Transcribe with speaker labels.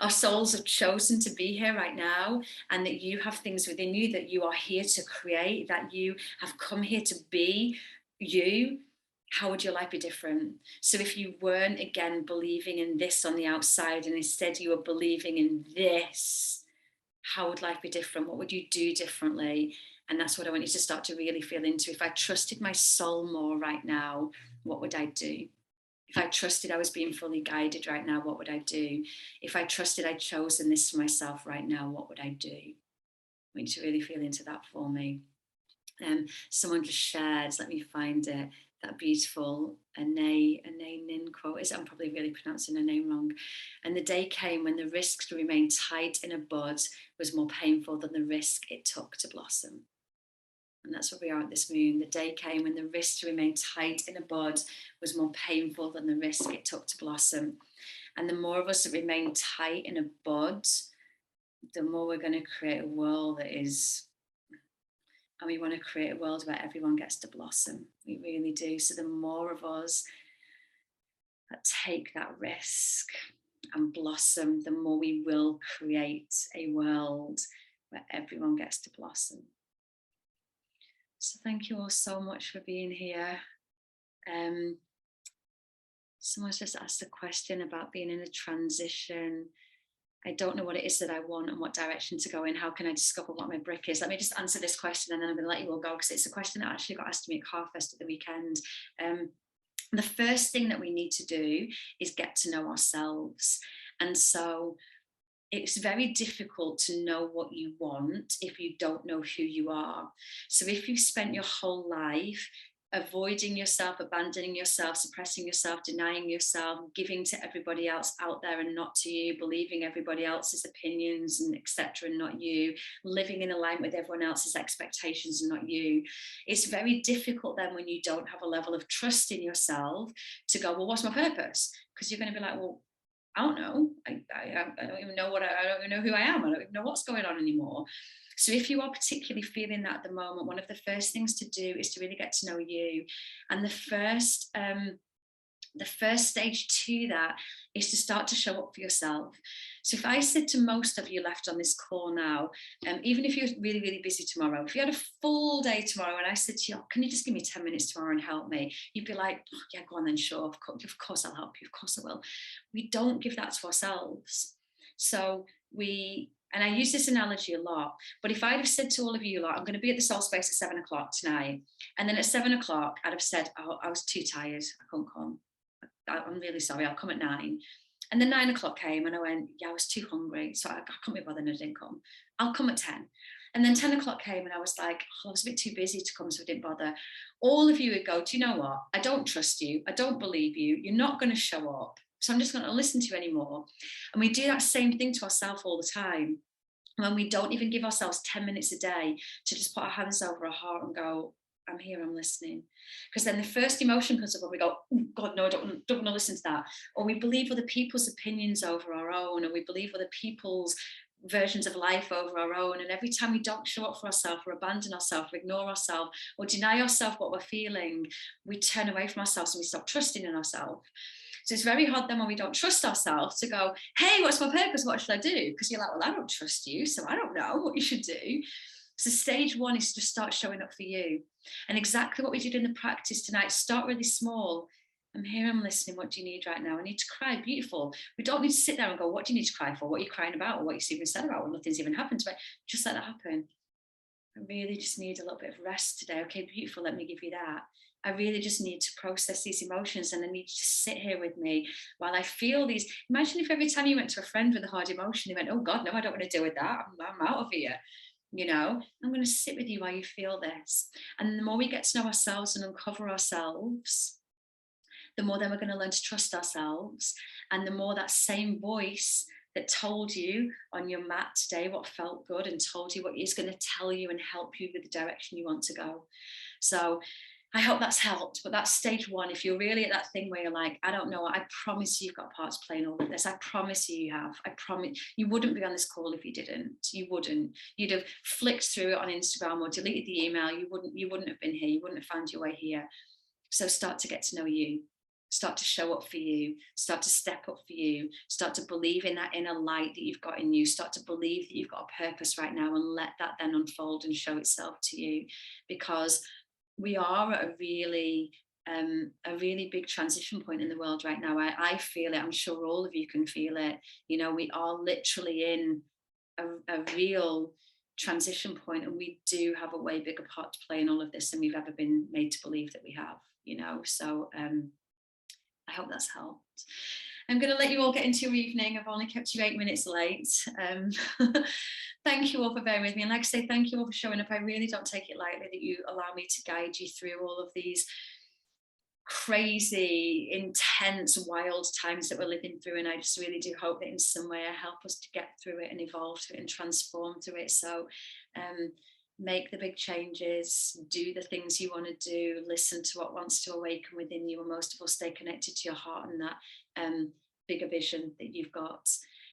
Speaker 1: Our souls have chosen to be here right now, and that you have things within you that you are here to create, that you have come here to be you. How would your life be different? So if you weren't, again, believing in this on the outside, and instead you were believing in this, how would life be different? What would you do differently? And that's what I want you to start to really feel into. If I trusted my soul more right now, what would I do? If I trusted I was being fully guided right now, what would I do? If I trusted I'd chosen this for myself right now, what would I do? I want you to really feel into that for me. Someone just shared, let me find it, that beautiful Anaïs Nin quote. I'm probably really pronouncing her name wrong. And the day came when the risk to remain tight in a bud was more painful than the risk it took to blossom. And that's where we are at this moon. The day came when the risk to remain tight in a bud was more painful than the risk it took to blossom. And the more of us that remain tight in a bud, the more we're going to create a world that is, and we want to create a world where everyone gets to blossom. We really do. So the more of us that take that risk and blossom, the more we will create a world where everyone gets to blossom. So thank you all so much for being here. Someone's just asked a question about being in a transition. I don't know what it is that I want and what direction to go in. How can I discover what my brick is? Let me just answer this question and then I'm going to let you all go, because it's a question that actually got asked to me at Carfest at the weekend. The first thing that we need to do is get to know ourselves. And so it's very difficult to know what you want if you don't know who you are. So if you've spent your whole life avoiding yourself, abandoning yourself, suppressing yourself, denying yourself, giving to everybody else out there and not to you, believing everybody else's opinions and etc. and not you, living in alignment with everyone else's expectations and not you, it's very difficult then when you don't have a level of trust in yourself to go, well, what's my purpose? Because you're going to be like, well, I don't know. I don't even know I don't even know who I am. I don't even know what's going on anymore. So if you are particularly feeling that at the moment, one of the first things to do is to really get to know you. And the first stage to that is to start to show up for yourself. So if I said to most of you left on this call now, even if you're really, really busy tomorrow, if you had a full day tomorrow and I said to you, oh, can you just give me 10 minutes tomorrow and help me? You'd be like, oh, yeah, go on then, sure, of course I'll help you, of course I will. We don't give that to ourselves. So and I use this analogy a lot, but if I'd have said to all of you, like, I'm going to be at the Soul Space at 7 o'clock tonight, and then at 7 o'clock, I'd have said, oh, I was too tired, I couldn't come. I'm really sorry, I'll come at 9. And then 9 o'clock came and I went, yeah, I was too hungry, so I couldn't be bothered and I didn't come. I'll come at 10. And then 10 o'clock came and I was like, oh, I was a bit too busy to come, so I didn't bother. All of you would go, do you know what? I don't trust you. I don't believe you. You're not going to show up. So I'm just not going to listen to you anymore. And we do that same thing to ourselves all the time. When we don't even give ourselves 10 minutes a day to just put our hands over our heart and go, I'm here, I'm listening. Because then the first emotion comes up and we go, oh, God, no, I don't want to listen to that. Or we believe other people's opinions over our own, or we believe other people's versions of life over our own. And every time we don't show up for ourselves, or abandon ourselves, or ignore ourselves, or deny ourselves what we're feeling, we turn away from ourselves and we stop trusting in ourselves. So it's very hard then when we don't trust ourselves to go, hey, what's my purpose? What should I do? Because you're like, well, I don't trust you, so I don't know what you should do. So stage one is to start showing up for you. And exactly what we did in the practice tonight, start really small. I'm here, I'm listening. What do you need right now? I need to cry. Beautiful. We don't need to sit there and go, what do you need to cry for? What are you crying about? Or what you've even said about when nothing's even happened to me? Just let that happen. I really just need a little bit of rest today. Okay, beautiful. Let me give you that. I really just need to process these emotions, and I need you to sit here with me while I feel these. Imagine if every time you went to a friend with a hard emotion, you went, oh God, no, I don't want to deal with that. I'm out of here. You know, I'm going to sit with you while you feel this. And the more we get to know ourselves and uncover ourselves, the more then we're going to learn to trust ourselves. And the more that same voice that told you on your mat today what felt good and told you what is going to tell you and help you with the direction you want to go. So I hope that's helped. But that's stage one. If you're really at that thing where you're like, I don't know, I promise you've got parts playing all of this. I promise you have. I promise you wouldn't be on this call if you didn't. You wouldn't. You'd have flicked through it on Instagram or deleted the email. You wouldn't have been here. You wouldn't have found your way here. So start to get to know you. start to show up for you, start to step up for you, start to believe in that inner light that you've got in you, start to believe that you've got a purpose right now, and let that then unfold and show itself to you. Because we are at a really big transition point in the world right now. I feel it. I'm sure all of you can feel it. You know, we are literally in a real transition point, and we do have a way bigger part to play in all of this than we've ever been made to believe that we have. You know, so I hope that's helped. I'm going to let you all get into your evening. I've only kept you 8 minutes late. Thank you all for bearing with me. And like I say, thank you all for showing up. I really don't take it lightly that you allow me to guide you through all of these crazy, intense, wild times that we're living through. And I just really do hope that in some way I help us to get through it and evolve through it and transform through it. So make the big changes, do the things you want to do, listen to what wants to awaken within you, and most of all, stay connected to your heart and that bigger vision that you've got.